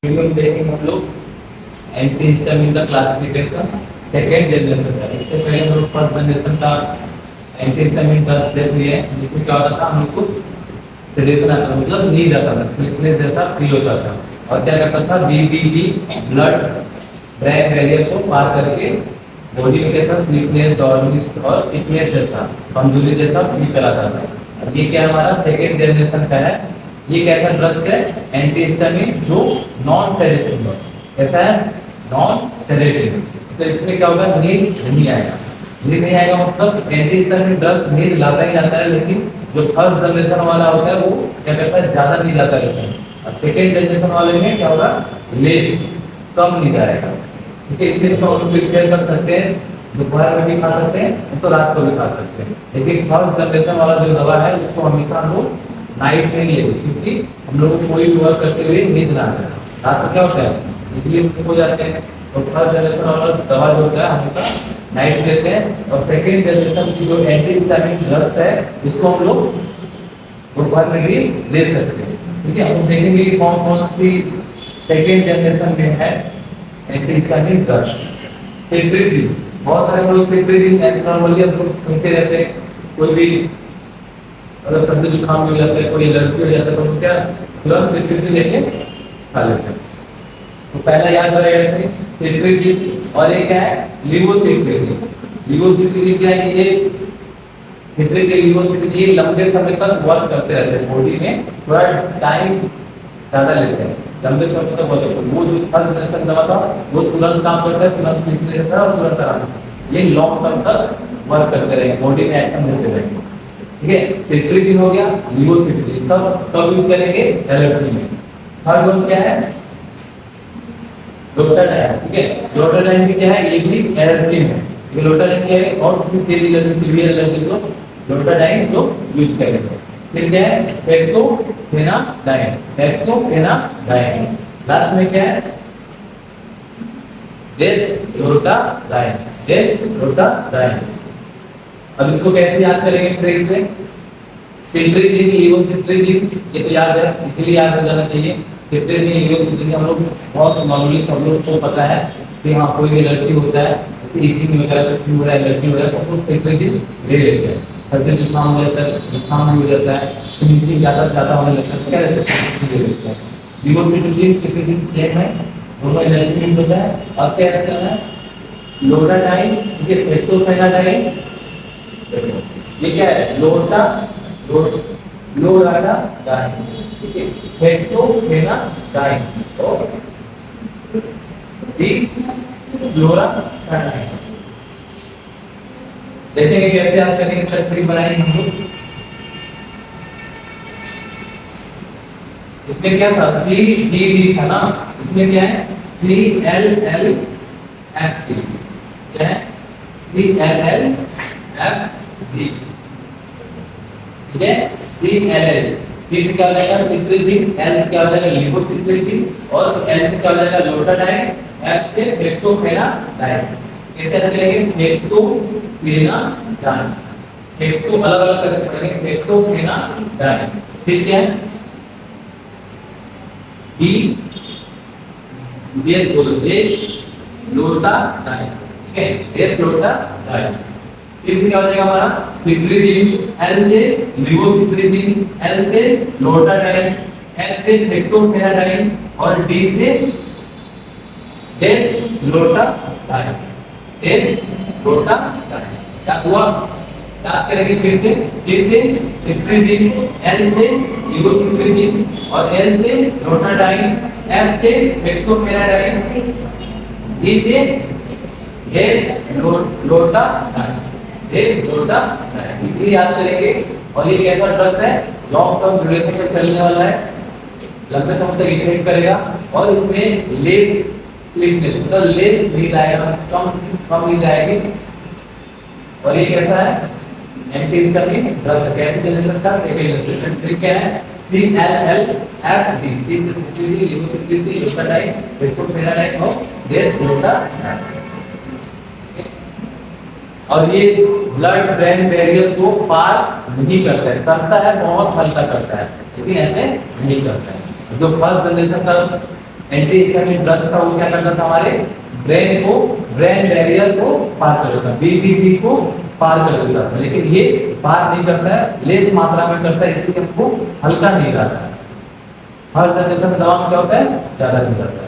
फिर देखेंगे हम लोग एंटीहिस्टामिन का क्लासिफिकेशन सेकेंड जनरेशन का। इससे पहले हम लोग फर्स्ट जनरेशन का एंटीहिस्टामिन ड्रग्स देख लिए हैं, जिसमें क्या होता था, हम लोग कुछ सेडेशन आता था, मतलब नींद आता था, स्लीपनेस जैसा फील होता था, और क्या करता था, बीबीडी ब्लड ब्रेन बैरियर को पार करके बॉडी में कैसा स्लीपनेस, डॉर्मिनेंस और सिकनेस जैसा कमजोरी जैसा फील कराता था। अब ये क्या हमारा सेकेंड जनरेशन का है। ये कैसा ड्रग्स है, एंटीहिस्टामिन जो नॉन सेडेटिव है। कैसा है, नॉन सेडेटिव। तो इसमें क्या होगा, नींद नहीं आएगा। नींद नहीं आएगा मतलब एंटीहिस्टामिन ड्रग्स नींद लाता ही लाता है, लेकिन जो फर्स्ट जनरेशन वाला होता है वो क्या करता है, ज्यादा नींद आता है। और सेकेंड जनरेशन वाले में क्या होगा, लेस कम नींद आएगा। ठीक है, इसलिए इसको हम प्रिपेयर कर सकते हैं, दोपहर में भी खा सकते हैं तो रात को भी खा सकते हैं। लेकिन फर्स्ट जनरेशन वाला जो दवा है उसको हमेशा हम लोग नाइट में लेते, क्योंकि हम लोग कोई भी वर्क करते हुए नींद ना आए। रात को क्या होता है, इसलिए हो जाते हैं। तो फर्स्ट जनरेशन वाला दवा जो होता है हमेशा नाइट देते हैं। और सेकेंड जनरेशन की जो एंटीहिस्टामिन ड्रग्स है इसको हम लोग दोपहर में भी ले सकते हैं। ठीक है, हम देखेंगे कि कौन कौन सी सेकेंड जनरेशन में है एंटीहिस्टामिन ड्रग्स। सेट्रिजिन, बहुत सारे लोग सेट्रिजिन ऐसे नॉर्मली हम लोग सुनते रहते हैं। कोई भी अगर सर्दी जुकाम हो जाता है, कोई एलर्जी हो जाता है, तो क्या तुरंत सेट्रिजिन लेके खा लेते हैं। तो पहला याद रहेगा इसमें सेट्रिजिन, और एक है लिवोसिट्रिजिन। लिवोसिट्रिजिन क्या है, ये सेट्रिजिन लिवोसिट्रिजिन ये लंबे समय तक वर्क करते रहते हैं बॉडी में, थोड़ा टाइम ज्यादा लेते हैं, लंबे समय तक वर्क करते हैं। वो जो फर्स्ट जनरेशन दवा था वो तुरंत काम करता है, तुरंत सीखने रहता है और तुरंत आराम करता है। ये लॉन्ग टर्म तक वर्क करते रहेंगे, बॉडी में एक्शन देते रहेंगे। ठीक है, सेट्रिजिन हो गया, लिवोसिट्रिजिन सब कब यूज करेंगे, एलर्जी में। थर्ड वन क्या है, लोटाडाइन। ठीक है, लोटाडाइन भी क्या है, ये भी एलर्जी में। ये लोटाडाइन क्या है, और भी तेज एलर्जी, सीवियर एलर्जी को लोटाडाइन तो यूज करेंगे। फिर क्या है, हेक्सोफेनाडाइन। हेक्सोफेनाडाइन लास्ट में क्या है, डेस्लोटाडाइन। डेस्लोटाडाइन। अब इसको कैसे याद करेंगे फ्रेज से, सेट्रिजिन लिवोसिट्रिजिन ये तो याद है, इसलिए याद हो जाना चाहिए। सेट्रिजिन लिवोसिट्रिजिन हम लोग बहुत नॉर्मली सब लोग को पता है कि हाँ कोई भी एलर्जी होता है, जैसे ईचिंग वगैरह तो क्यों हो रहा है, एलर्जी हो रहा है, तो हम लोग सेट्रिजिन ले लेते हैं। सर्दी जुकाम हो जाता है, जुकाम भी हो जाता है, स्नीजिंग ज्यादा होने लगता है, क्या रहता है, ले लेते हैं। लिवोसिट्रिजिन सेट्रिजिन सेम है, दोनों एलर्जी में होता है। अब क्या रहता है, लोटाडाइन, ये हेक्सोफेनाडाइन, ये क्या है, लोटाडाइन। ठीक है, हेक्सोफेनाडाइन और डिफ्लोराडाइन। देखेंगे कैसे याद करेंगे, सर्किट बनाएंगे हम लोग। इसमें क्या था, CDD था ना, इसमें क्या है, CLLFD। क्या है, CLLFD। ठीक है, CLL, C से क्या हो जाएगा, सिट्रिजिन, L से क्या हो जाएगा, लिवोसिट्रिजिन, और L से क्या हो जाएगा, लोटाडाइन, F से हेक्सोफेनाडाइन। कैसे चलेंगे, हेक्सोफेनाडाइन, हेक्सो अलग अलग करके पढ़ेंगे, हेक्सोफेनाडाइन। फिर क्या है, D देश बोलो, देश लोटाडाइन। ठीक है, देश लोटाडाइन। C से क्या हो जाएगा हमारा, सिट्रिजिन, L से लिवोसिट्रिजिन, L से लोटाडाइन, F से हेक्सोफेनाडाइन, और D से डेस्लोटाडाइन। डेस्लोटाडाइन क्या हुआ, याद करेंगे फिर से। C से सिट्रिजिन, L से लिवोसिट्रिजिन, और L से लोटाडाइन, F से हेक्सोफेनाडाइन, D से डेस्लोटाडाइन। इसलिए याद करेंगे। और ये कैसा ड्रग्स है, लॉन्ग टर्म ड्यूरेशन तक चलने वाला है, लंबे समय तक इफेक्ट करेगा, और इसमें लेस स्लीपनेस मतलब लेस नींद आएगा, कम नींद आएगी। और ये कैसा है, एंटीहिस्टामिन ड्रग्स। कैसे जनरेशन का, सेकंड जनरेशन। ट्रिक क्या है, CLLFD। C से सिट्रिजिन, लिवोसिट्रिजिन, लोटाडाइन, हेक्सोफेनाडाइन और डेस्लोटाडाइन। और ये ब्लड ब्रेन बैरियर को पार नहीं करता है, बहुत हल्का करता है, लेकिन ऐसे नहीं करता है। जो फर्स्ट जनरेशन का एंटी हिस्टामिन ड्रग्स का वो क्या करता था, हमारे ब्रेन बैरियर को पार कर लेता, बीपीपी को पार कर लेता था, लेकिन ये पार नहीं करता है, लेस मात्रा में करता है, इसलिए हमको हल्का नहीं रहता है। हर जनरेशन में दवा में क्या होता है, ज्यादा नहीं करता है।